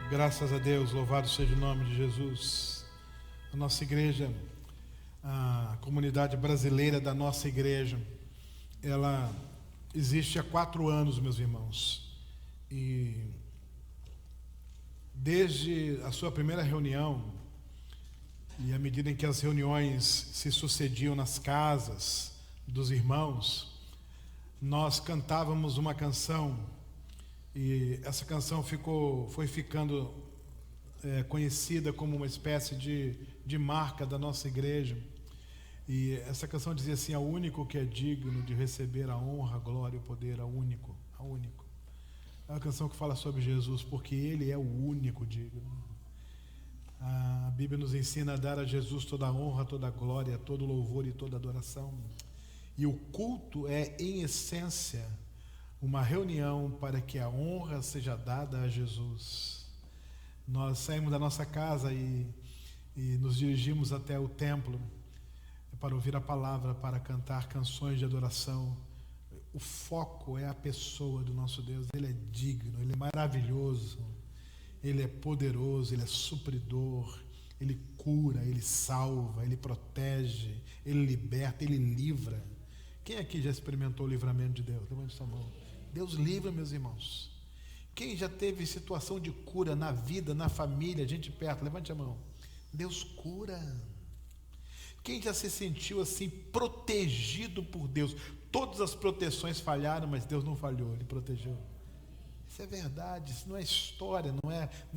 Graças a Deus, louvado seja o nome de Jesus. A nossa igreja, a comunidade brasileira da nossa igreja, ela existe há 4 anos, meus irmãos. E desde a sua primeira reunião, e à medida em que as reuniões se sucediam nas casas dos irmãos, nós cantávamos uma canção, e essa canção foi ficando conhecida como uma espécie de marca da nossa igreja. E essa canção dizia assim: ao único que é digno de receber a honra, a glória e o poder, ao único. É uma canção que fala sobre Jesus, porque Ele é o único digno. A Bíblia nos ensina a dar a Jesus toda a honra, toda a glória, todo o louvor e toda a adoração. E o culto é, em essência, uma reunião para que a honra seja dada a Jesus. Nós saímos da nossa casa e nos dirigimos até o templo para ouvir a palavra, para cantar canções de adoração. O foco é a pessoa do nosso Deus. Ele é digno, Ele é maravilhoso, Ele é poderoso, Ele é supridor, Ele cura, Ele salva, Ele protege, Ele liberta, Ele livra. Quem aqui já experimentou o livramento de Deus? Levante sua mão. Deus livra, meus irmãos. Quem já teve situação de cura na vida, na família, gente perto? Levante a mão. Deus cura. Quem já se sentiu assim protegido por Deus? Todas as proteções falharam, mas Deus não falhou, Ele protegeu. Isso é verdade, isso não é história, não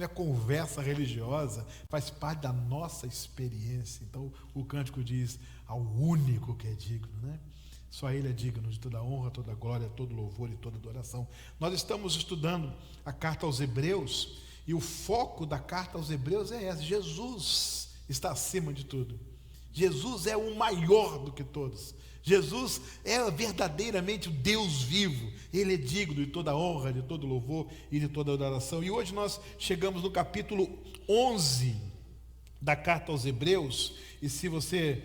é conversa religiosa, faz parte da nossa experiência. Então o cântico diz: ao único que é digno, né? Só Ele é digno de toda honra, toda glória, todo louvor e toda adoração. Nós estamos estudando a carta aos Hebreus, e o foco da carta aos Hebreus é esse: Jesus está acima de tudo. Jesus é o maior do que todos. Jesus é verdadeiramente o Deus vivo. Ele é digno de toda honra, de todo louvor e de toda adoração. E hoje nós chegamos no capítulo 11 da carta aos Hebreus. E se você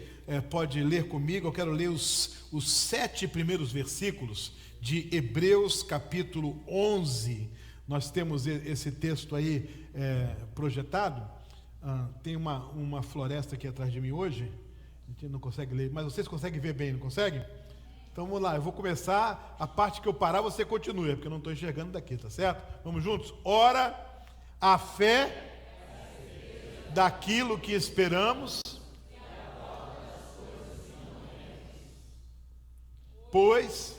pode ler comigo, eu quero ler os 7 primeiros versículos de Hebreus capítulo 11. Nós temos esse texto aí projetado. Tem uma floresta aqui atrás de mim hoje. A gente não consegue ler, mas vocês conseguem ver bem, não conseguem? Então vamos lá, eu vou começar. A parte que eu parar, você continua, porque eu não estou enxergando daqui, tá certo? Vamos juntos? Ora, a fé daquilo que esperamos, pois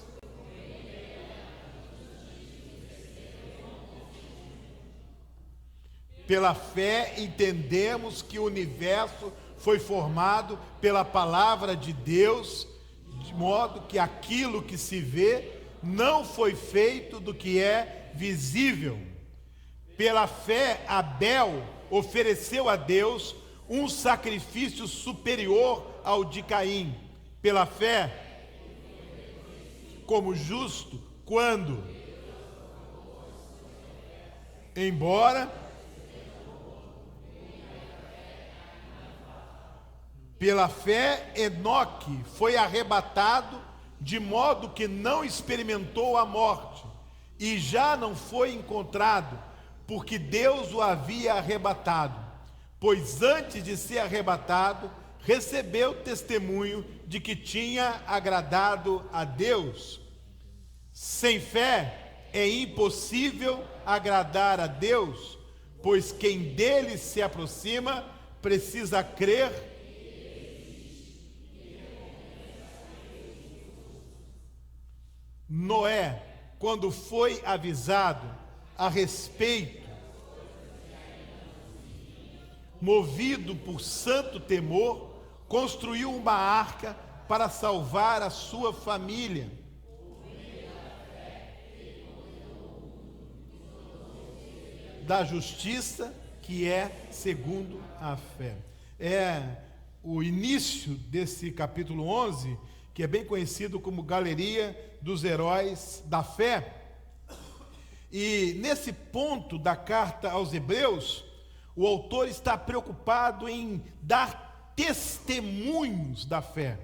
pela fé entendemos que o universo foi formado pela palavra de Deus, de modo que aquilo que se vê não foi feito do que é visível. Pela fé, Abel ofereceu a Deus um sacrifício superior ao de Caim. Pela fé, como justo, quando, embora pela fé, Enoque foi arrebatado, de modo que não experimentou a morte, e já não foi encontrado, porque Deus o havia arrebatado. Pois antes de ser arrebatado, recebeu testemunho de que tinha agradado a Deus. Sem fé é impossível agradar a Deus, pois quem dele se aproxima precisa crer. Noé, quando foi avisado a respeito, movido por santo temor, construiu uma arca para salvar a sua família. Da justiça que é segundo a fé. É o início desse capítulo 11, que é bem conhecido como Galeria dos Heróis da Fé. E nesse ponto da carta aos Hebreus, o autor está preocupado em dar testemunhos da fé.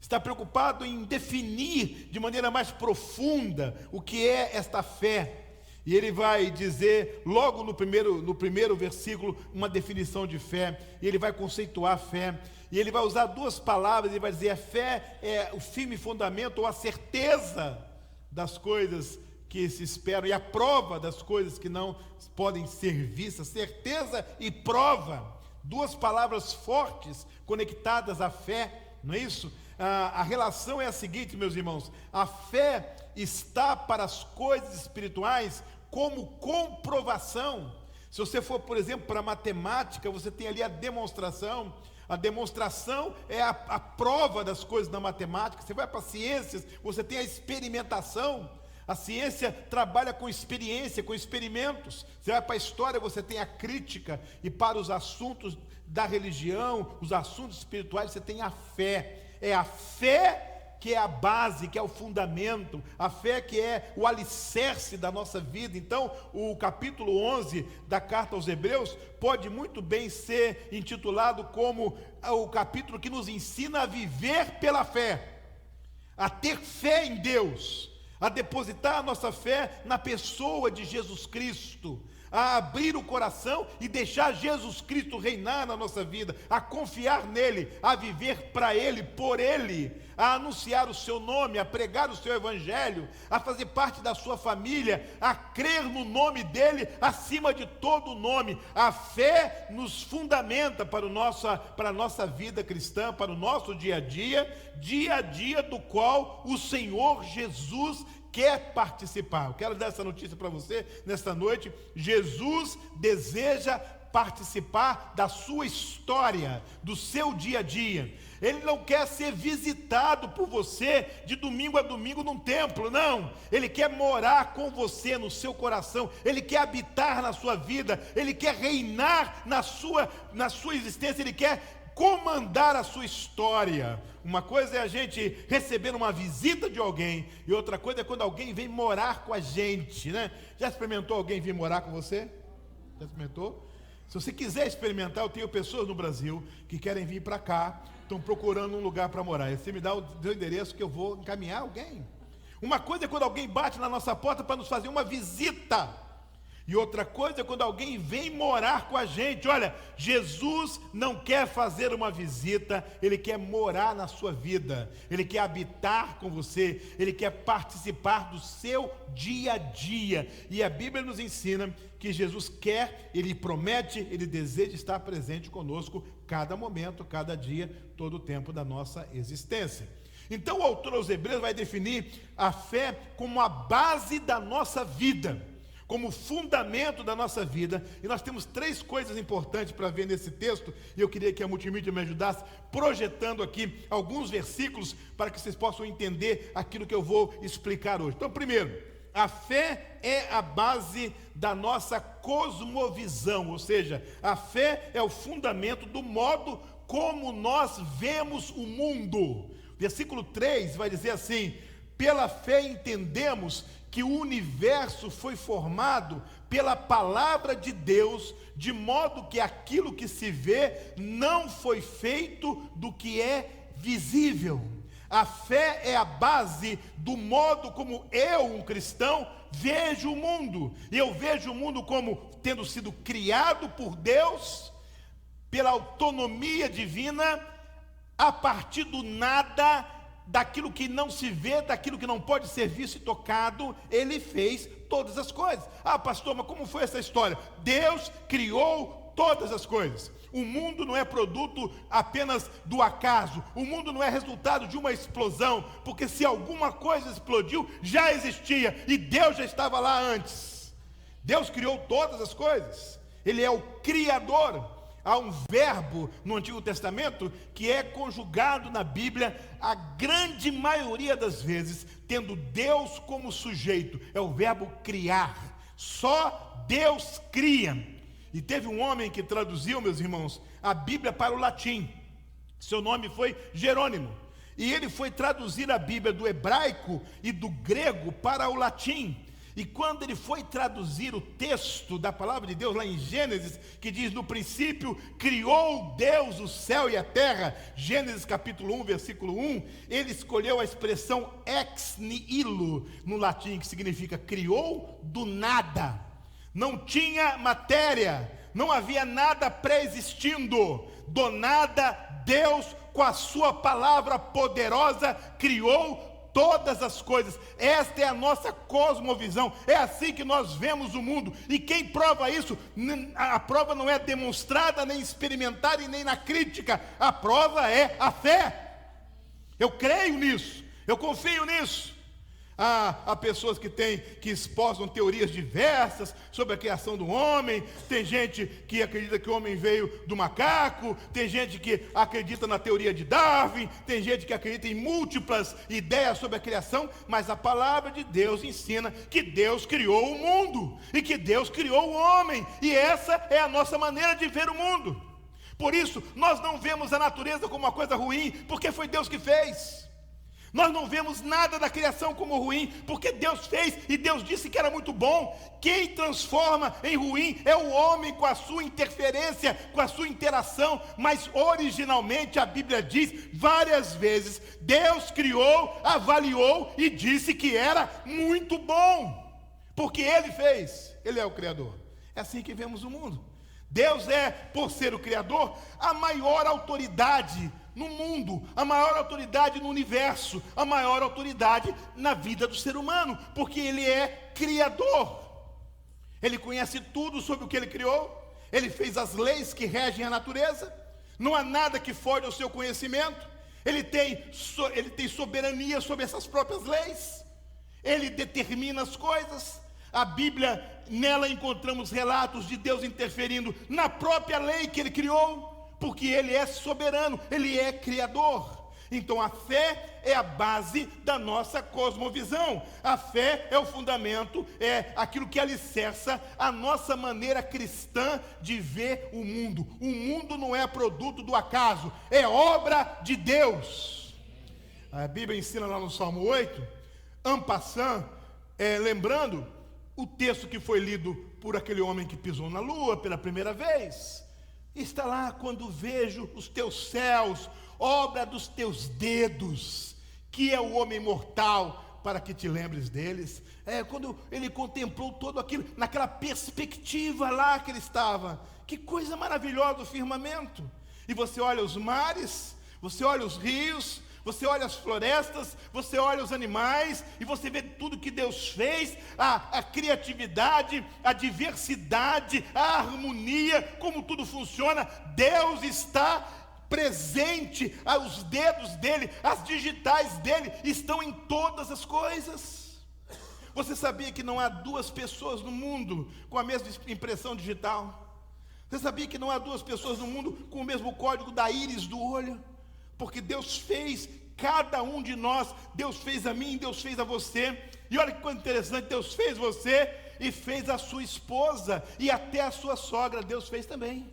Está preocupado em definir de maneira mais profunda o que é esta fé. E ele vai dizer, logo no primeiro versículo, uma definição de fé. E ele vai conceituar a fé. E ele vai usar duas palavras. Ele vai dizer: a fé é o firme fundamento, ou a certeza das coisas que se esperam, e a prova das coisas que não podem ser vistas. Certeza e prova. Duas palavras fortes, conectadas à fé, não é isso? A relação é a seguinte, meus irmãos: a fé está para as coisas espirituais como comprovação. Se você for, por exemplo, para a matemática, você tem ali a demonstração. A demonstração é a prova das coisas na matemática. Você vai para as ciências, você tem a experimentação. A ciência trabalha com experiência, com experimentos. Você vai para a história, você tem a crítica. E para os assuntos da religião, os assuntos espirituais, você tem a fé. É a fé que é a base, que é o fundamento, a fé que é o alicerce da nossa vida. Então, o capítulo 11 da carta aos Hebreus pode muito bem ser intitulado como o capítulo que nos ensina a viver pela fé, a ter fé em Deus, a depositar a nossa fé na pessoa de Jesus Cristo, a abrir o coração e deixar Jesus Cristo reinar na nossa vida, a confiar nele, a viver para ele, por ele, a anunciar o seu nome, a pregar o seu evangelho, a fazer parte da sua família, a crer no nome dele acima de todo nome. A fé nos fundamenta para a nossa vida cristã, para o nosso dia a dia do qual o Senhor Jesus quer participar. Eu quero dar essa notícia para você nesta noite. Jesus deseja participar da sua história, do seu dia a dia. Ele não quer ser visitado por você de domingo a domingo num templo, não. Ele quer morar com você no seu coração. Ele quer habitar na sua vida. Ele quer reinar na sua existência. Ele quer comandar a sua história. Uma coisa é a gente receber uma visita de alguém, e outra coisa é quando alguém vem morar com a gente, né? Já experimentou alguém vir morar com você? Já experimentou? Se você quiser experimentar, eu tenho pessoas no Brasil que querem vir para cá, estão procurando um lugar para morar. E você me dá o seu endereço que eu vou encaminhar alguém. Uma coisa é quando alguém bate na nossa porta para nos fazer uma visita. E outra coisa é quando alguém vem morar com a gente. Olha, Jesus não quer fazer uma visita, Ele quer morar na sua vida, Ele quer habitar com você, Ele quer participar do seu dia a dia. E a Bíblia nos ensina que Jesus quer, Ele promete, Ele deseja estar presente conosco cada momento, cada dia, todo o tempo da nossa existência. Então o autor aos Hebreus vai definir a fé como a base da nossa vida, como fundamento da nossa vida. E nós temos três coisas importantes para ver nesse texto, e eu queria que a multimídia me ajudasse projetando aqui alguns versículos para que vocês possam entender aquilo que eu vou explicar hoje. Então, primeiro, a fé é a base da nossa cosmovisão, ou seja, a fé é o fundamento do modo como nós vemos o mundo. Versículo 3 vai dizer assim: pela fé entendemos que o universo foi formado pela palavra de Deus, de modo que aquilo que se vê não foi feito do que é visível. A fé é a base do modo como eu, um cristão, vejo o mundo. E eu vejo o mundo como tendo sido criado por Deus, pela autonomia divina, a partir do nada, daquilo que não se vê, daquilo que não pode ser visto e tocado. Ele fez todas as coisas. Ah, pastor, mas como foi essa história? Deus criou todas as coisas. O mundo não é produto apenas do acaso. O mundo não é resultado de uma explosão, porque se alguma coisa explodiu, já existia, e Deus já estava lá antes. Deus criou todas as coisas. Ele é o Criador. Há um verbo no Antigo Testamento que é conjugado na Bíblia a grande maioria das vezes, tendo Deus como sujeito. É o verbo criar. Só Deus cria. E teve um homem que traduziu, meus irmãos, a Bíblia para o latim. Seu nome foi Jerônimo. E ele foi traduzir a Bíblia do hebraico e do grego para o latim. E quando ele foi traduzir o texto da palavra de Deus lá em Gênesis, que diz: no princípio criou Deus o céu e a terra, Gênesis capítulo 1, versículo 1, ele escolheu a expressão ex nihilo, no latim, que significa criou do nada. Não tinha matéria, não havia nada pré-existindo. Do nada, Deus, com a sua palavra poderosa, criou todas as coisas. Esta é a nossa cosmovisão, é assim que nós vemos o mundo. E quem prova isso? A prova não é demonstrada, nem experimentada e nem na crítica. A prova é a fé. Eu creio nisso, eu confio nisso. Há pessoas que exposam teorias diversas sobre a criação do homem. Tem gente que acredita que o homem veio do macaco, tem gente que acredita na teoria de Darwin, tem gente que acredita em múltiplas ideias sobre a criação, mas a palavra de Deus ensina que Deus criou o mundo, e que Deus criou o homem, e essa é a nossa maneira de ver o mundo. Por isso, nós não vemos a natureza como uma coisa ruim, porque foi Deus que fez. Nós não vemos nada da criação como ruim, porque Deus fez e Deus disse que era muito bom. Quem transforma em ruim é o homem, com a sua interferência, com a sua interação. Mas originalmente a Bíblia diz várias vezes: Deus criou, avaliou e disse que era muito bom, porque Ele fez, Ele é o Criador. É assim que vemos o mundo. Deus é, por ser o Criador, a maior autoridade no mundo, a maior autoridade no universo, a maior autoridade na vida do ser humano, porque Ele é Criador. Ele conhece tudo sobre o que Ele criou, Ele fez as leis que regem a natureza, não há nada que foge ao seu conhecimento, Ele tem soberania sobre essas próprias leis, Ele determina as coisas. A Bíblia, nela encontramos relatos de Deus interferindo na própria lei que Ele criou, porque Ele é soberano, Ele é Criador. Então a fé é a base da nossa cosmovisão. A fé é o fundamento, é aquilo que alicerça a nossa maneira cristã de ver o mundo. O mundo não é produto do acaso, é obra de Deus. A Bíblia ensina lá no Salmo 8, en passant, lembrando o texto que foi lido por aquele homem que pisou na lua pela primeira vez. Está lá: quando vejo os teus céus, obra dos teus dedos, que é o homem mortal, para que te lembres deles. Quando ele contemplou todo aquilo, naquela perspectiva lá que ele estava, que coisa maravilhosa o firmamento. E você olha os mares, você olha os rios, você olha as florestas, você olha os animais, e você vê tudo que Deus fez, a criatividade, a diversidade, a harmonia, como tudo funciona. Deus está presente, os dedos dele, as digitais dele estão em todas as coisas. Você sabia que não há duas pessoas no mundo com a mesma impressão digital? Você sabia que não há duas pessoas no mundo com o mesmo código da íris do olho? Porque Deus fez cada um de nós. Deus fez a mim, Deus fez a você. E olha que coisa interessante: Deus fez você e fez a sua esposa, e até a sua sogra Deus fez também.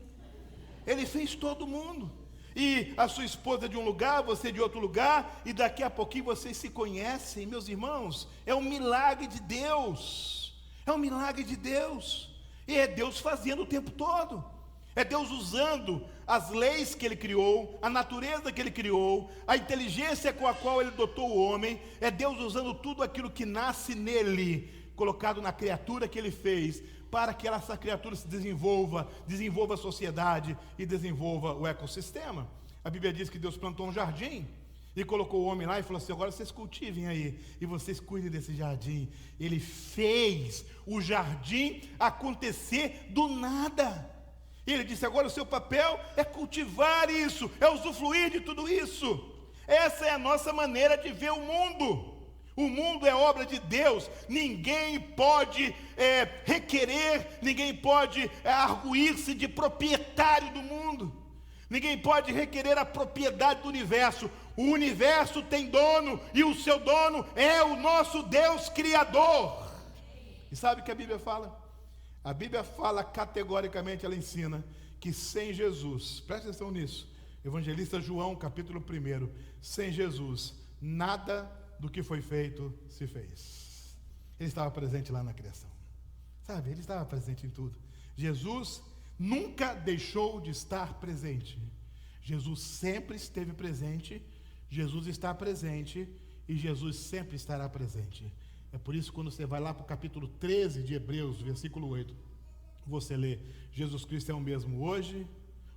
Ele fez todo mundo. E a sua esposa de um lugar, você de outro lugar, e daqui a pouquinho vocês se conhecem. Meus irmãos, é um milagre de Deus. É um milagre de Deus. E é Deus fazendo o tempo todo. É Deus usando as leis que Ele criou, a natureza que Ele criou, a inteligência com a qual Ele dotou o homem. É Deus usando tudo aquilo que nasce nele, colocado na criatura que Ele fez, para que essa criatura se desenvolva a sociedade e desenvolva o ecossistema. A Bíblia diz que Deus plantou um jardim e colocou o homem lá e falou assim: agora vocês cultivem aí, e vocês cuidem desse jardim. Ele fez o jardim acontecer do nada. E Ele disse: agora o seu papel é cultivar isso, é usufruir de tudo isso. Essa é a nossa maneira de ver o mundo. O mundo é obra de Deus. Ninguém pode requerer, ninguém pode arguir-se de proprietário do mundo. Ninguém pode requerer a propriedade do universo. O universo tem dono, e o seu dono é o nosso Deus Criador. E sabe o que a Bíblia fala? A Bíblia fala categoricamente, ela ensina que sem Jesus, presta atenção nisso, Evangelista João, capítulo 1, sem Jesus, nada do que foi feito se fez. Ele estava presente lá na criação. Sabe, ele estava presente em tudo. Jesus nunca deixou de estar presente. Jesus sempre esteve presente, Jesus está presente e Jesus sempre estará presente. É por isso que quando você vai lá para o capítulo 13 de Hebreus, versículo 8, você lê: Jesus Cristo é o mesmo hoje,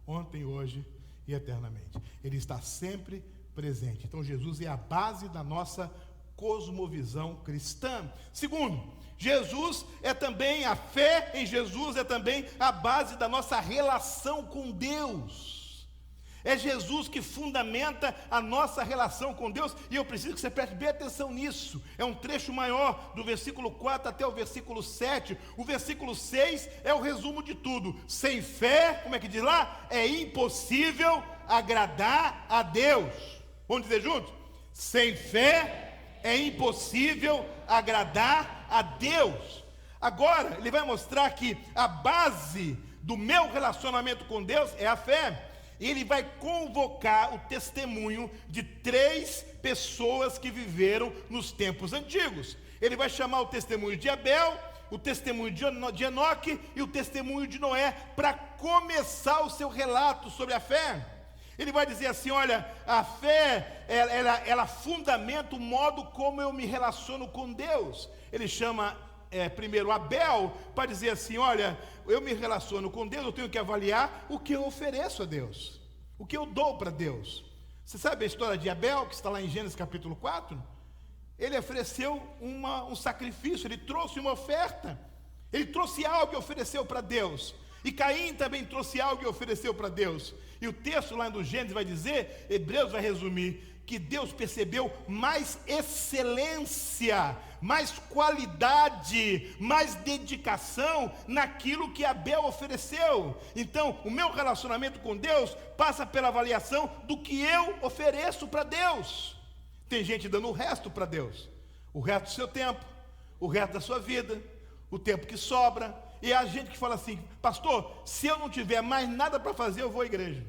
ontem, hoje e eternamente. Ele está sempre presente. Então Jesus é a base da nossa cosmovisão cristã. Segundo, Jesus é também, a fé em Jesus é também a base da nossa relação com Deus. É Jesus que fundamenta a nossa relação com Deus, e eu preciso que você preste bem atenção nisso. É um trecho maior, do versículo 4 até o versículo 7. O versículo 6 é o resumo de tudo. Sem fé, como é que diz lá? É impossível agradar a Deus. Vamos dizer juntos? Sem fé é impossível agradar a Deus. Agora, ele vai mostrar que a base do meu relacionamento com Deus é a fé. Ele vai convocar o testemunho de 3 pessoas que viveram nos tempos antigos. Ele vai chamar o testemunho de Abel, o testemunho de Enoque e o testemunho de Noé, para começar o seu relato sobre a fé. Ele vai dizer assim: olha, a fé, ela fundamenta o modo como eu me relaciono com Deus. Ele chama primeiro Abel para dizer assim: olha, eu me relaciono com Deus, eu tenho que avaliar o que eu ofereço a Deus, o que eu dou para Deus. Você sabe a história de Abel, que está lá em Gênesis capítulo 4? Ele ofereceu um sacrifício, ele trouxe uma oferta, ele trouxe algo e ofereceu para Deus. E Caim também trouxe algo e ofereceu para Deus. E o texto lá do Gênesis vai dizer, Hebreus vai resumir, que Deus percebeu mais excelência, mais qualidade, mais dedicação naquilo que Abel ofereceu. Então, o meu relacionamento com Deus passa pela avaliação do que eu ofereço para Deus. Tem gente dando o resto para Deus, o resto do seu tempo, o resto da sua vida, o tempo que sobra. E há gente que fala assim: pastor, se eu não tiver mais nada para fazer, eu vou à igreja.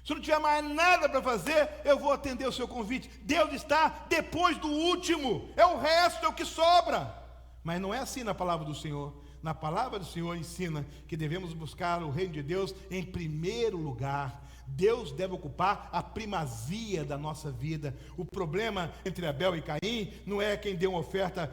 Se eu não tiver mais nada para fazer, eu vou atender o seu convite. Deus está depois do último, é o resto, é o que sobra. Mas não é assim na palavra do Senhor. Na palavra do Senhor ensina que devemos buscar o reino de Deus em primeiro lugar. Deus deve ocupar a primazia da nossa vida. O problema entre Abel e Caim não é quem deu uma oferta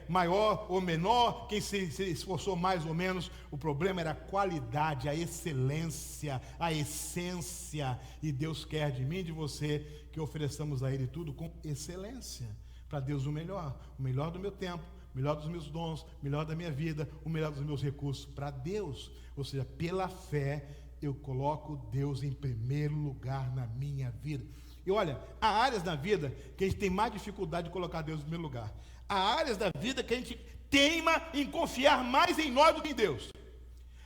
maior ou menor, quem se esforçou mais ou menos. O problema era a qualidade, a excelência, a essência. E Deus quer de mim e de você que ofereçamos a Ele tudo com excelência. Para Deus o melhor do meu tempo, o melhor dos meus dons, o melhor da minha vida, o melhor dos meus recursos. Para Deus, ou seja, pela fé, eu coloco Deus em primeiro lugar na minha vida. E olha, há áreas da vida que a gente tem mais dificuldade de colocar Deus em primeiro lugar. Há áreas da vida que a gente teima em confiar mais em nós do que em Deus.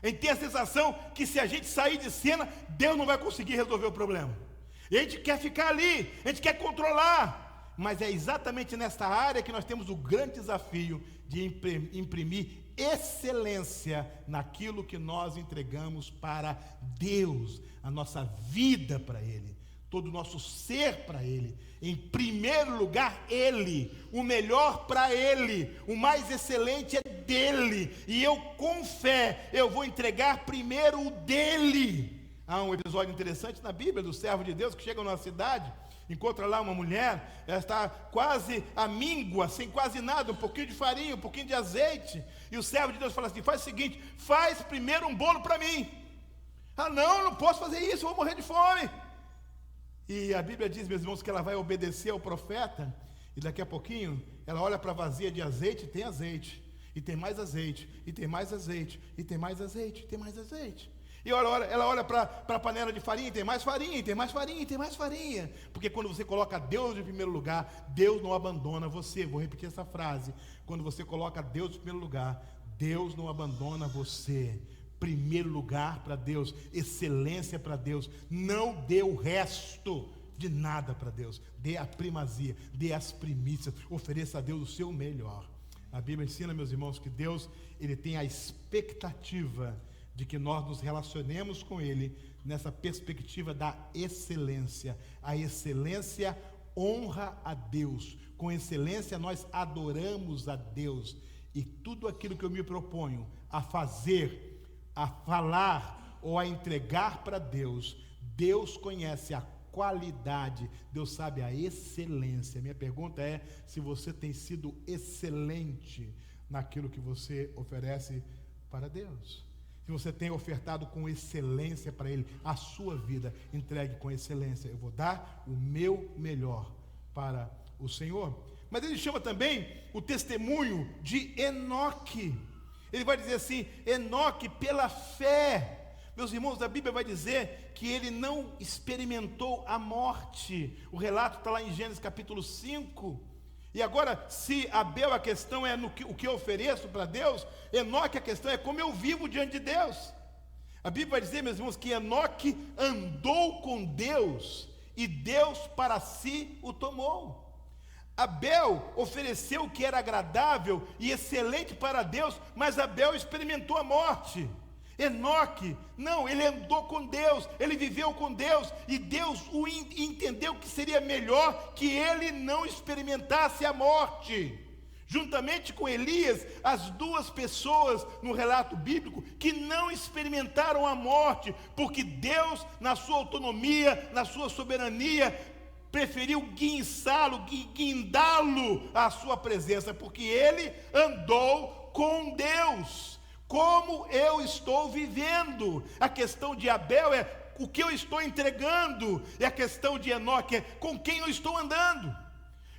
A gente tem a sensação que se a gente sair de cena, Deus não vai conseguir resolver o problema. E a gente quer ficar ali, a gente quer controlar. Mas é exatamente nessa área que nós temos o grande desafio de imprimir excelência naquilo que nós entregamos para Deus, a nossa vida para Ele, todo o nosso ser para Ele. Em primeiro lugar, Ele, o melhor para Ele, o mais excelente é dele, e eu com fé, eu vou entregar primeiro o dele. Há um episódio interessante na Bíblia do servo de Deus que chega numa cidade, encontra lá uma mulher, ela está quase à míngua, sem quase nada, um pouquinho de farinha, um pouquinho de azeite, e o servo de Deus fala assim: faz o seguinte, faz primeiro um bolo para mim. Ah, não posso fazer isso, eu vou morrer de fome. E a Bíblia diz, meus irmãos, que ela vai obedecer ao profeta, e daqui a pouquinho, ela olha para a vasilha de azeite, tem azeite, e tem mais azeite, e tem mais azeite, e tem mais azeite, e tem mais azeite. E ela olha para a panela de farinha, tem mais farinha, tem mais farinha, tem mais farinha. Porque quando você coloca Deus em primeiro lugar, Deus não abandona você. Vou repetir essa frase. Quando você coloca Deus em primeiro lugar, Deus não abandona você. Primeiro lugar para Deus, excelência para Deus. Não dê o resto de nada para Deus. Dê a primazia, dê as primícias, ofereça a Deus o seu melhor. A Bíblia ensina, meus irmãos, que Deus, Ele tem a expectativa de que nós nos relacionemos com Ele nessa perspectiva da excelência. A excelência honra a Deus. com excelência nós adoramos a Deus. E tudo aquilo que eu me proponho a fazer, a falar ou a entregar para Deus, Deus conhece a qualidade, Deus sabe a excelência. Minha pergunta é se você tem sido excelente naquilo que você oferece para Deus. Se você tem ofertado com excelência para Ele a sua vida, entregue com excelência. Eu vou dar o meu melhor para o Senhor. Mas ele chama também o testemunho de Enoque. Ele vai dizer assim: Enoque pela fé. Meus irmãos, a Bíblia vai dizer que ele não experimentou a morte. O relato está lá em Gênesis capítulo 5. E agora, se Abel a questão é o que eu ofereço para Deus, Enoque a questão é como eu vivo diante de Deus. A Bíblia vai dizer, meus irmãos, que Enoque andou com Deus e Deus para si o tomou. Abel ofereceu o que era agradável e excelente para Deus, mas Abel experimentou a morte. Enoque, não, ele andou com Deus, ele viveu com Deus, e Deus o entendeu que seria melhor que ele não experimentasse a morte. Juntamente com Elias, as duas pessoas no relato bíblico que não experimentaram a morte, porque Deus, na sua autonomia, na sua soberania, preferiu guindá-lo à sua presença, porque ele andou com Deus. Como eu estou vivendo? A questão de Abel é o que eu estou entregando, e a questão de Enoque é com quem eu estou andando.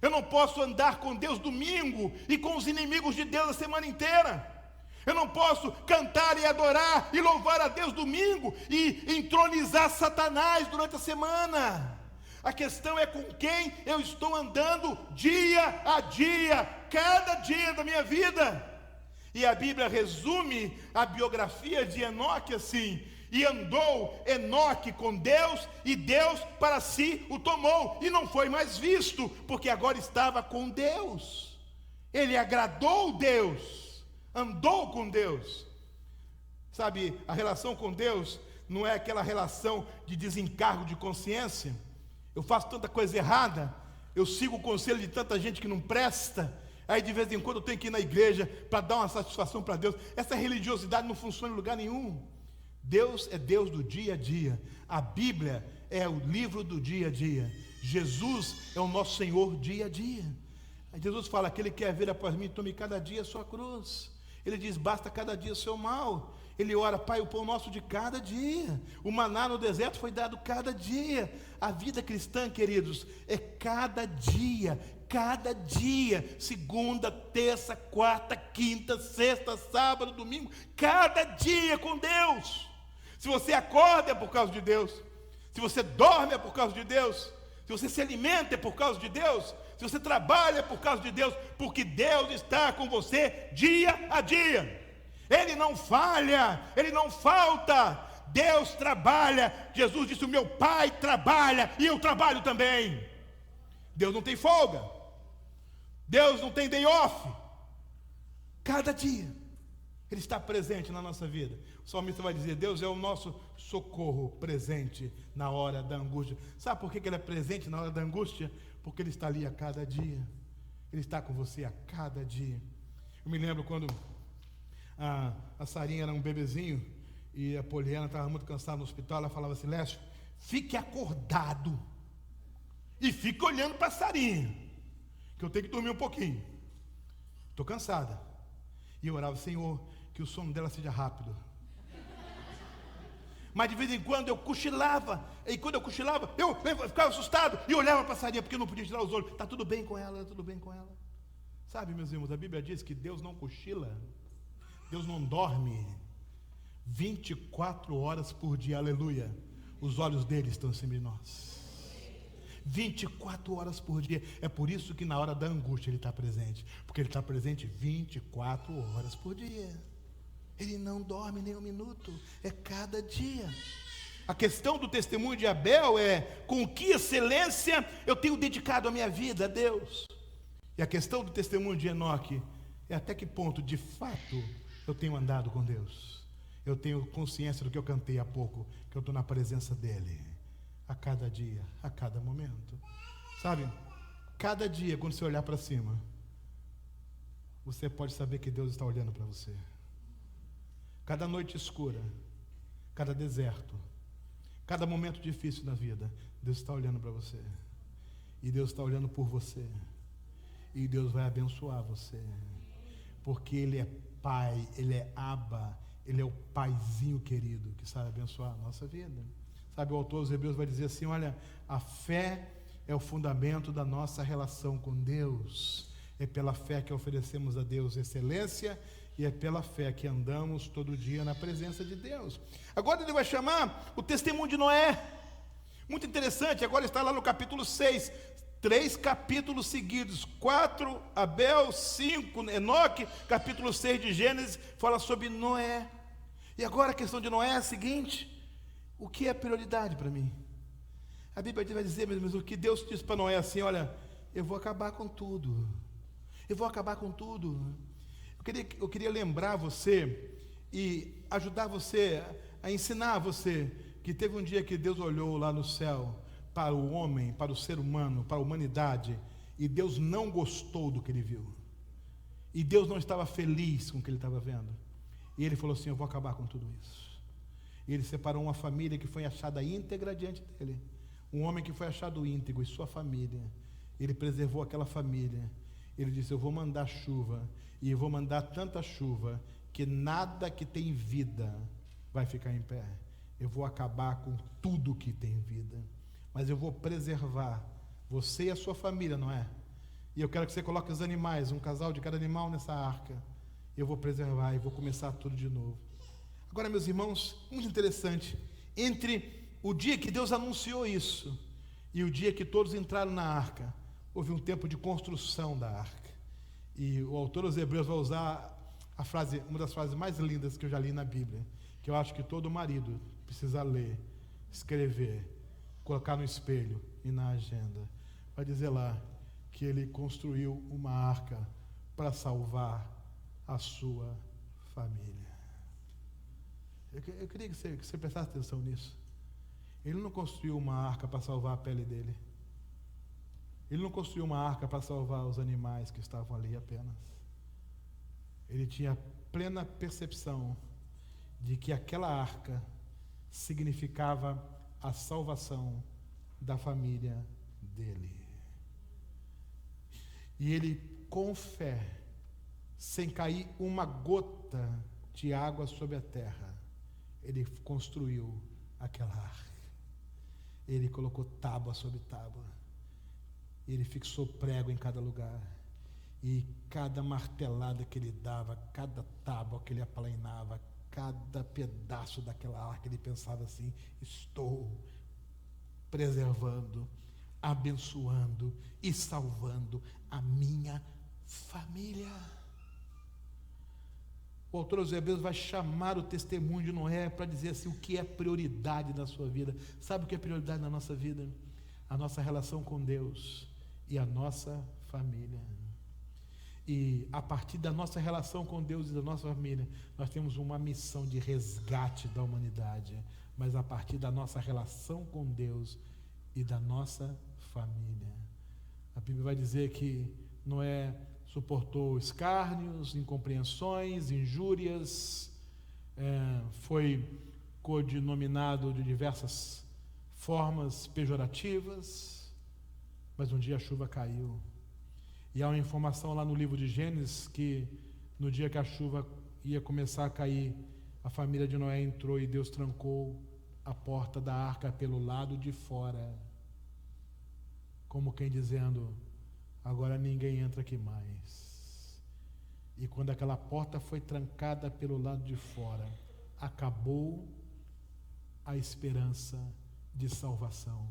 Eu não posso andar com Deus domingo e com os inimigos de Deus a semana inteira. Eu não posso cantar e adorar e louvar a Deus domingo e entronizar Satanás durante a semana. A questão é com quem eu estou andando dia a dia, cada dia da minha vida. E a Bíblia resume a biografia de Enoque assim: e andou Enoque com Deus, e Deus para si o tomou, e não foi mais visto, porque agora estava com Deus. Ele agradou Deus, andou com Deus. Sabe, a relação com Deus não é aquela relação de desencargo de consciência. Eu faço tanta coisa errada, eu sigo o conselho de tanta gente que não presta, aí de vez em quando eu tenho que ir na igreja para dar uma satisfação para Deus. Essa religiosidade não funciona em lugar nenhum. Deus é Deus do dia a dia. A Bíblia é o livro do dia a dia. Jesus é o nosso Senhor dia a dia. Aí Jesus fala: aquele que quer vir após mim, tome cada dia a sua cruz. Ele diz: basta cada dia o seu mal. Ele ora: Pai, o pão nosso de cada dia. O maná no deserto foi dado cada dia. A vida cristã, queridos, é cada dia, segunda, terça, quarta, quinta, sexta, sábado, domingo, cada dia com Deus. Se você acorda é por causa de Deus, se você dorme é por causa de Deus, se você se alimenta é por causa de Deus, se você trabalha é por causa de Deus, porque Deus está com você dia a dia. Ele não falha, ele não falta. Deus trabalha. Jesus disse: o meu Pai trabalha e eu trabalho também. Deus não tem folga, Deus não tem day off. Cada dia Ele está presente na nossa vida. O salmista vai dizer: Deus é o nosso socorro presente na hora da angústia. Sabe por que Ele é presente na hora da angústia? Porque Ele está ali a cada dia. Ele está com você a cada dia. Eu me lembro quando a Sarinha era um bebezinho e a Poliana estava muito cansada no hospital. Ela falava assim: Lécio, fique acordado e fique olhando para a Sarinha, que eu tenho que dormir um pouquinho, estou cansada. E eu orava: Senhor, que o sono dela seja rápido. Mas de vez em quando eu cochilava, e quando eu cochilava, eu ficava assustado e olhava para a Sarinha, porque eu não podia tirar os olhos. Está tudo bem com ela, está tudo bem com ela. Sabe, meus irmãos, a Bíblia diz que Deus não cochila, Deus não dorme 24 horas por dia, aleluia. Os olhos dele estão em cima de nós 24 horas por dia. É por isso que na hora da angústia Ele está presente, porque Ele está presente 24 horas por dia. Ele não dorme nem um minuto, é cada dia. A questão do testemunho de Abel é: com que excelência eu tenho dedicado a minha vida a Deus? E a questão do testemunho de Enoque é: até que ponto de fato eu tenho andado com Deus? Eu tenho consciência do que eu cantei há pouco, que eu estou na presença dEle a cada dia, a cada momento. Sabe, Cada dia, quando você olhar para cima, você pode saber que Deus está olhando para você. Cada noite escura, cada deserto, cada momento difícil na vida, Deus está olhando para você. E Deus está olhando por você. E Deus vai abençoar você. Porque Ele é Pai, Ele é Abba, Ele é o Paizinho querido que sabe abençoar a nossa vida. Sabe, o autor dos Hebreus vai dizer assim, olha, a fé é o fundamento da nossa relação com Deus. É pela fé que oferecemos a Deus excelência e é pela fé que andamos todo dia na presença de Deus. Agora ele vai chamar o testemunho de Noé. Muito interessante, agora está lá no capítulo 6, 3 capítulos seguidos, 4 Abel, 5 Enoque, capítulo 6 de Gênesis, fala sobre Noé. E agora a questão de Noé é a seguinte: o que é prioridade para mim? A Bíblia vai dizer, meus irmãos, o que Deus disse para Noé assim, olha, eu vou acabar com tudo. Eu vou acabar com tudo. Eu queria lembrar você e ajudar você, a ensinar você, que teve um dia que Deus olhou lá no céu para o homem, para o ser humano, para a humanidade, e Deus não gostou do que ele viu. E Deus não estava feliz com o que ele estava vendo. E ele falou assim, eu vou acabar com tudo isso. E ele separou uma família que foi achada íntegra diante dele. Um homem que foi achado íntegro e sua família. Ele preservou aquela família. Ele disse, eu vou mandar chuva, e eu vou mandar tanta chuva, que nada que tem vida vai ficar em pé. Eu vou acabar com tudo que tem vida. Mas eu vou preservar você e a sua família, não é? E eu quero que você coloque os animais, um casal de cada animal nessa arca. Eu vou preservar e vou começar tudo de novo. Agora, meus irmãos, muito interessante. Entre o dia que Deus anunciou isso e o dia que todos entraram na arca, houve um tempo de construção da arca. E o autor dos Hebreus vai usar a frase, uma das frases mais lindas que eu já li na Bíblia, que eu acho que todo marido precisa ler, escrever, colocar no espelho e na agenda. Vai dizer lá que ele construiu uma arca para salvar a sua família. Eu queria que você prestasse atenção nisso. Ele não construiu uma arca para salvar a pele dele. Ele não construiu uma arca para salvar os animais que estavam ali apenas. Ele tinha plena percepção de que aquela arca significava a salvação da família dele. E ele, com fé, sem cair uma gota de água sobre a terra, ele construiu aquela arca. Ele colocou tábua sobre tábua. Ele fixou prego em cada lugar. E cada martelada que ele dava, cada tábua que ele aplainava, cada pedaço daquela arca, ele pensava assim, estou preservando, abençoando e salvando a minha família. O autor dos Hebreus vai chamar o testemunho de Noé para dizer assim, o que é prioridade na sua vida. Sabe o que é prioridade na nossa vida? A nossa relação com Deus e a nossa família. E a partir da nossa relação com Deus e da nossa família, nós temos uma missão de resgate da humanidade. Mas a partir da nossa relação com Deus e da nossa família. A Bíblia vai dizer que Noé suportou escárnios, incompreensões, injúrias, foi codinominado de diversas formas pejorativas, mas um dia a chuva caiu. E há uma informação lá no livro de Gênesis que no dia que a chuva ia começar a cair, a família de Noé entrou e Deus trancou a porta da arca pelo lado de fora, como quem dizendo, agora ninguém entra aqui mais. E quando aquela porta foi trancada pelo lado de fora, acabou a esperança de salvação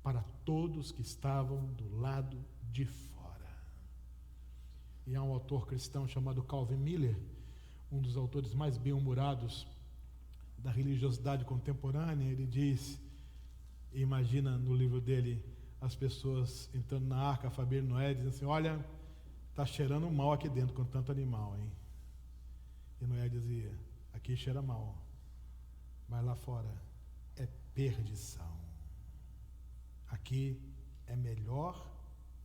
para todos que estavam do lado de fora. E há um autor cristão chamado Calvin Miller, um dos autores mais bem-humorados da religiosidade contemporânea. Ele diz, imagina no livro dele, as pessoas entrando na arca, a família de Noé, dizendo assim, olha, está cheirando mal aqui dentro com tanto animal, hein? E Noé dizia, aqui cheira mal, mas lá fora é perdição. Aqui é melhor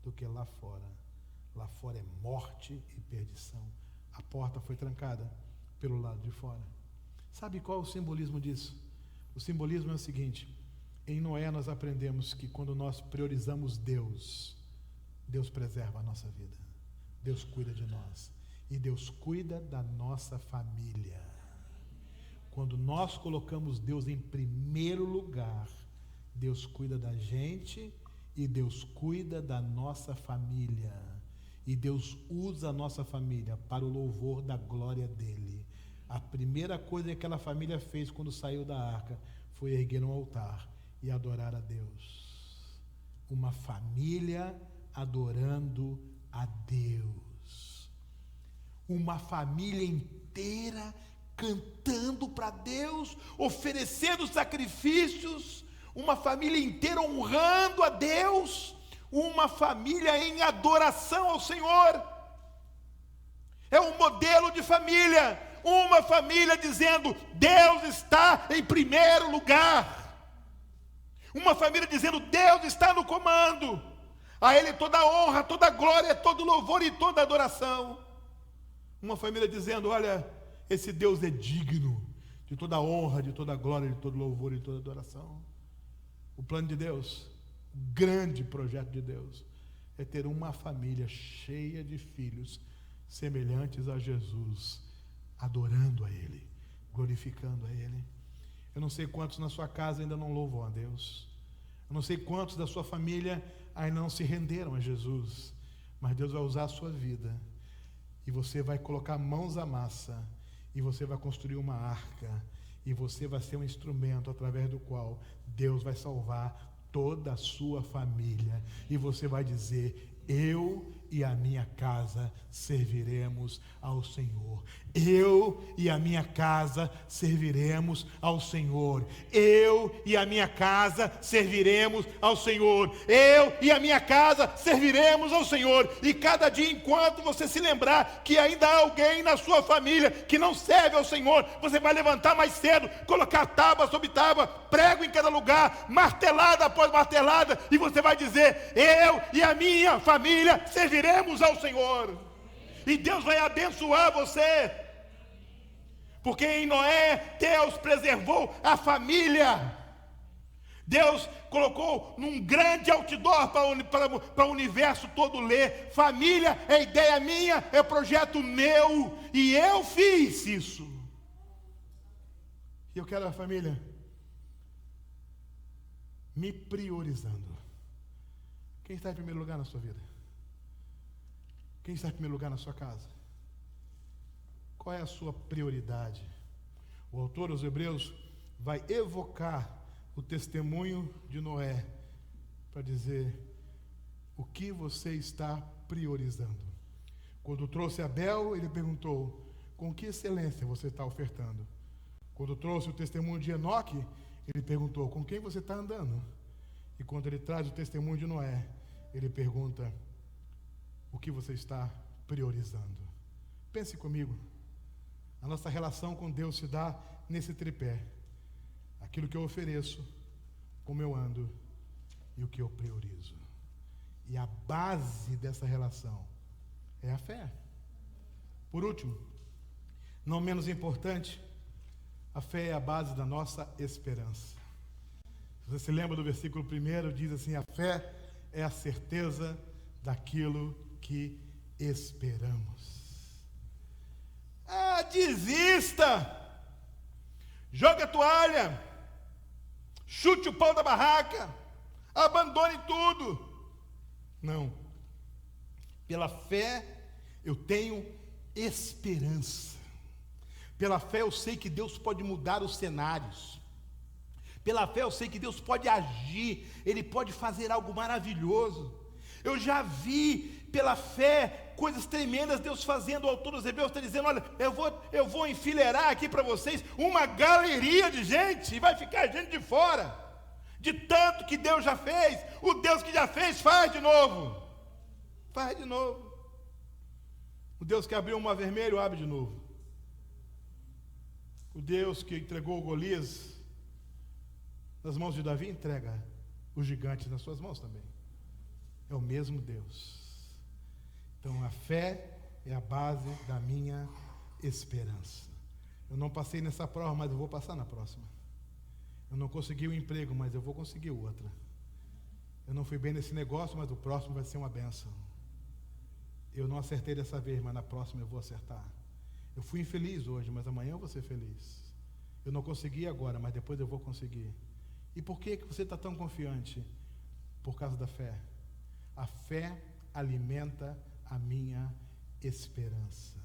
do que lá fora. Lá fora é morte e perdição. A porta foi trancada pelo lado de fora. Sabe qual é o simbolismo disso? O simbolismo é o seguinte: em Noé nós aprendemos que quando nós priorizamos Deus, Deus preserva a nossa vida, Deus cuida de nós e Deus cuida da nossa família. Quando nós colocamos Deus em primeiro lugar, Deus cuida da gente e Deus cuida da nossa família. E Deus usa a nossa família para o louvor da glória dele. A primeira coisa que aquela família fez quando saiu da arca foi erguer um altar e adorar a Deus. Uma família adorando a Deus. Uma família inteira cantando para Deus, oferecendo sacrifícios, uma família inteira honrando a Deus, uma família em adoração ao Senhor. É um modelo de família, uma família dizendo: Deus está em primeiro lugar. Uma família dizendo: Deus está no comando. A Ele toda a honra, toda a glória, todo louvor e toda a adoração. Uma família dizendo: olha, esse Deus é digno de toda a honra, de toda a glória, de todo louvor e toda a adoração. O plano de Deus, o grande projeto de Deus, é ter uma família cheia de filhos semelhantes a Jesus, adorando a Ele, glorificando a Ele. Eu não sei quantos na sua casa ainda não louvam a Deus. Eu não sei quantos da sua família ainda não se renderam a Jesus. Mas Deus vai usar a sua vida. E você vai colocar mãos à massa. E você vai construir uma arca. E você vai ser um instrumento através do qual Deus vai salvar toda a sua família. E você vai dizer: eu e a minha casa serviremos ao Senhor. Eu e a minha casa serviremos ao Senhor. Eu e a minha casa serviremos ao Senhor. Eu e a minha casa serviremos ao Senhor. E cada dia, enquanto você se lembrar que ainda há alguém na sua família que não serve ao Senhor, você vai levantar mais cedo, colocar tábua sobre tábua, prego em cada lugar, martelada após martelada, e você vai dizer: eu e a minha família serviremos ao Senhor. E Deus vai abençoar você. Porque em Noé, Deus preservou a família. Deus colocou num grande outdoor para o universo todo ler: família é ideia minha, é projeto meu, e eu fiz isso. E eu quero a família me priorizando. Quem está em primeiro lugar na sua vida? Quem está em primeiro lugar na sua casa? Qual é a sua prioridade? O autor aos Hebreus vai evocar o testemunho de Noé para dizer o que você está priorizando. Quando trouxe Abel, ele perguntou: com que excelência você está ofertando? Quando trouxe o testemunho de Enoque, ele perguntou: com quem você está andando? E quando ele traz o testemunho de Noé, ele pergunta: o que você está priorizando? Pense comigo. A nossa relação com Deus se dá nesse tripé: aquilo que eu ofereço, como eu ando e o que eu priorizo. E a base dessa relação é a fé. Por último, não menos importante, a fé é a base da nossa esperança. Você se lembra do versículo 1, diz assim: a fé é a certeza daquilo que esperamos. Desista, jogue a toalha, chute o pau da barraca, abandone tudo. Não, pela fé eu tenho esperança. Pela fé eu sei que Deus pode mudar os cenários. Pela fé eu sei que Deus pode agir, Ele pode fazer algo maravilhoso. Eu já vi pela fé coisas tremendas Deus fazendo. O autor dos Hebreus está dizendo: olha, eu vou enfileirar aqui para vocês uma galeria de gente, e vai ficar gente de fora, de tanto que Deus já fez. O Deus que já fez, faz de novo. Faz de novo. O Deus que abriu o mar vermelho, abre de novo. O Deus que entregou Golias nas mãos de Davi, entrega os gigantes nas suas mãos também. é o mesmo Deus. Então a fé é a base da minha esperança. Eu não passei nessa prova, mas eu vou passar na próxima. Eu não consegui um emprego, mas eu vou conseguir outra. Eu não fui bem nesse negócio, mas o próximo vai ser uma bênção. Eu não acertei dessa vez, mas na próxima eu vou acertar. Eu fui infeliz hoje, mas amanhã eu vou ser feliz. Eu não consegui agora, mas depois eu vou conseguir. E por que você está tão confiante? Por causa da fé. A fé alimenta a minha esperança.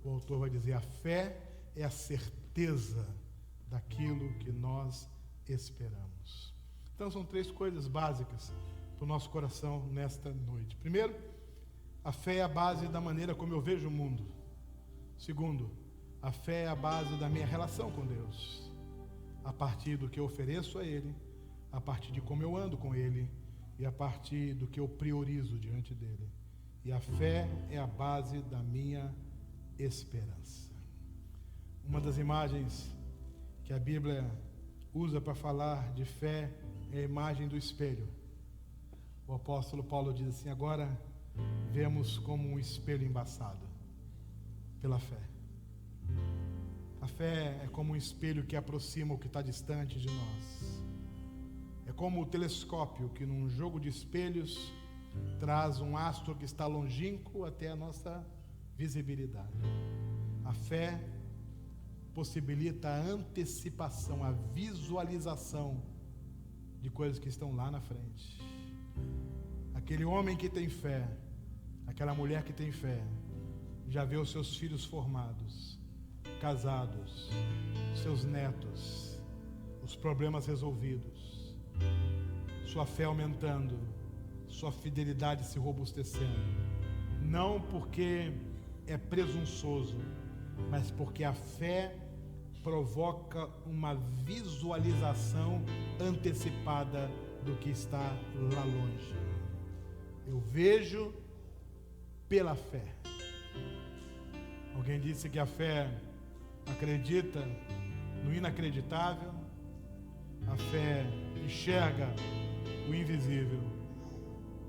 O autor vai dizer: a fé é a certeza daquilo que nós esperamos. Então são 3 coisas básicas para o nosso coração nesta noite. Primeiro, a fé é a base da maneira como eu vejo o mundo. Segundo, a fé é a base da minha relação com Deus, a partir do que eu ofereço a Ele, a partir de como eu ando com Ele e a partir do que eu priorizo diante dEle. E a fé é a base da minha esperança. Uma das imagens que a Bíblia usa para falar de fé é a imagem do espelho. O apóstolo Paulo diz assim: agora vemos como um espelho embaçado pela fé. A fé é como um espelho que aproxima o que está distante de nós. É como o telescópio que num jogo de espelhos traz um astro que está longínquo até a nossa visibilidade. A fé possibilita a antecipação, a visualização de coisas que estão lá na frente. Aquele homem que tem fé, aquela mulher que tem fé, já vê os seus filhos formados, casados, seus netos, os problemas resolvidos, sua fé aumentando, sua fidelidade se robustecendo, não porque é presunçoso, mas porque a fé provoca uma visualização antecipada do que está lá longe. Eu vejo pela fé. Alguém disse que a fé acredita no inacreditável, a fé enxerga o invisível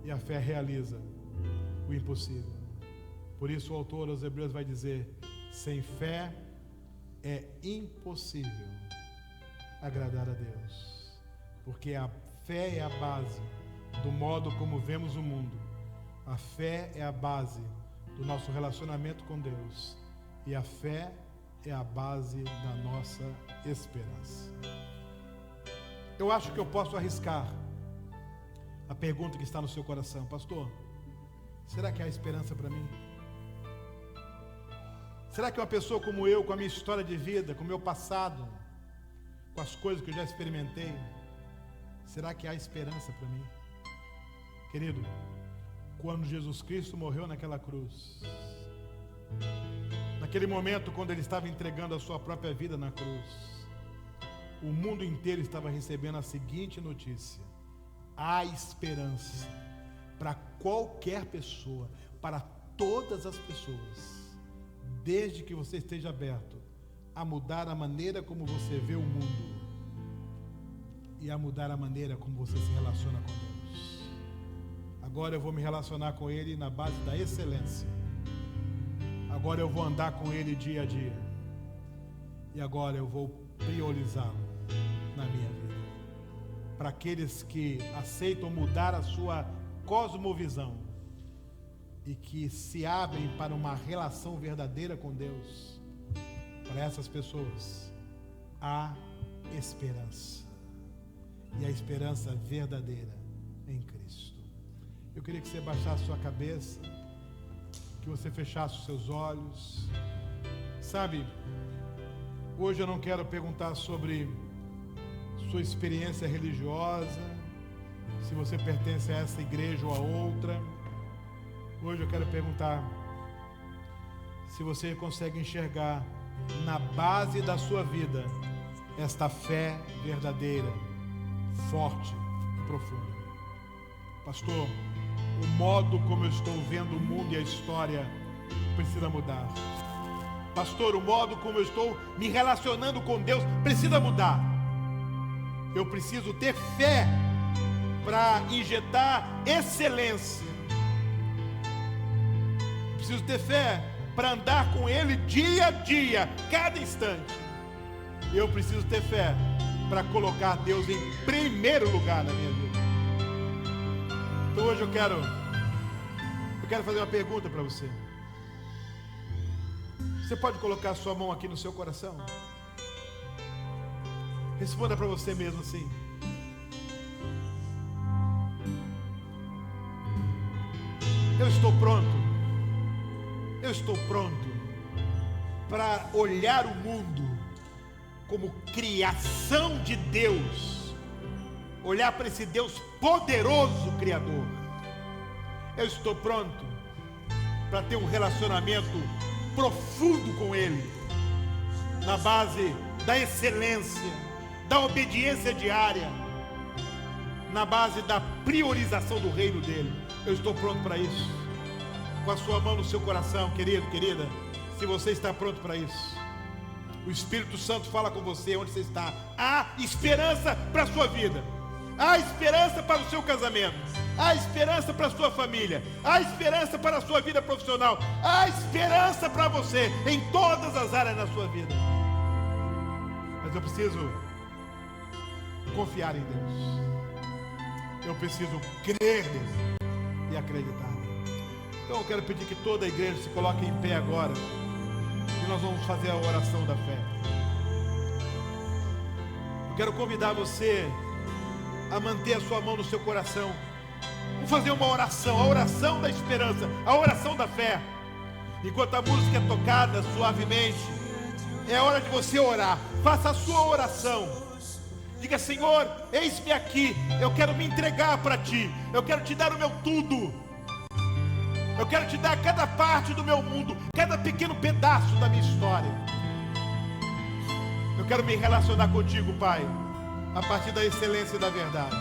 e a fé realiza o impossível. Por isso o autor aos Hebreus vai dizer: sem fé é impossível agradar a Deus, porque a fé é a base do modo como vemos o mundo. A fé é a base do nosso relacionamento com Deus, e a fé é a base da nossa esperança. Eu acho que eu posso arriscar a pergunta que está no seu coração: pastor, será que há esperança para mim? Será que uma pessoa como eu, com a minha história de vida, com o meu passado, com as coisas que eu já experimentei, será que há esperança para mim? Querido, quando Jesus Cristo morreu naquela cruz, naquele momento quando Ele estava entregando a sua própria vida na cruz, o mundo inteiro estava recebendo a seguinte notícia: há esperança para qualquer pessoa, para todas as pessoas, desde que você esteja aberto a mudar a maneira como você vê o mundo e a mudar a maneira como você se relaciona com Deus. Agora eu vou me relacionar com Ele na base da excelência. Agora eu vou andar com Ele dia a dia. E agora eu vou priorizá-lo na minha vida. Para aqueles que aceitam mudar a sua cosmovisão e que se abrem para uma relação verdadeira com Deus, para essas pessoas há esperança. E a esperança verdadeira em Cristo. Eu queria que você baixasse sua cabeça, que você fechasse os seus olhos. Sabe, hoje eu não quero perguntar sobre sua experiência religiosa, se você pertence a essa igreja ou a outra. Hoje eu quero perguntar se você consegue enxergar na base da sua vida esta fé verdadeira, forte e profunda. Pastor, o modo como eu estou vendo o mundo e a história precisa mudar. Pastor, o modo como eu estou me relacionando com Deus precisa mudar. Eu preciso ter fé para injetar excelência. Preciso ter fé para andar com Ele dia a dia, cada instante. Eu preciso ter fé para colocar Deus em primeiro lugar na minha vida. Então hoje eu quero fazer uma pergunta para você. Você pode colocar a sua mão aqui no seu coração? Responda para você mesmo assim: eu estou pronto para olhar o mundo como criação de Deus, olhar para esse Deus poderoso Criador. Eu estou pronto para ter um relacionamento profundo com Ele, na base da excelência, da obediência diária, na base da priorização do reino dele. Eu estou pronto para isso. Com a sua mão no seu coração, querido, querida, se você está pronto para isso, o Espírito Santo fala com você onde você está. Há esperança para a sua vida, há esperança para o seu casamento, há esperança para a sua família, há esperança para a sua vida profissional, há esperança para você em todas as áreas da sua vida. Mas eu preciso confiar em Deus, eu preciso crer nele e acreditar nele. Então eu quero pedir que toda a igreja se coloque em pé agora, e nós vamos fazer a oração da fé. Eu quero convidar você a manter a sua mão no seu coração. Vamos fazer uma oração, a oração da esperança, a oração da fé. Enquanto a música é tocada suavemente, é hora de você orar. Faça a sua oração. Diga: Senhor, eis-me aqui, eu quero me entregar para Ti, eu quero Te dar o meu tudo, eu quero Te dar cada parte do meu mundo, cada pequeno pedaço da minha história. Eu quero me relacionar contigo, Pai, a partir da excelência e da verdade.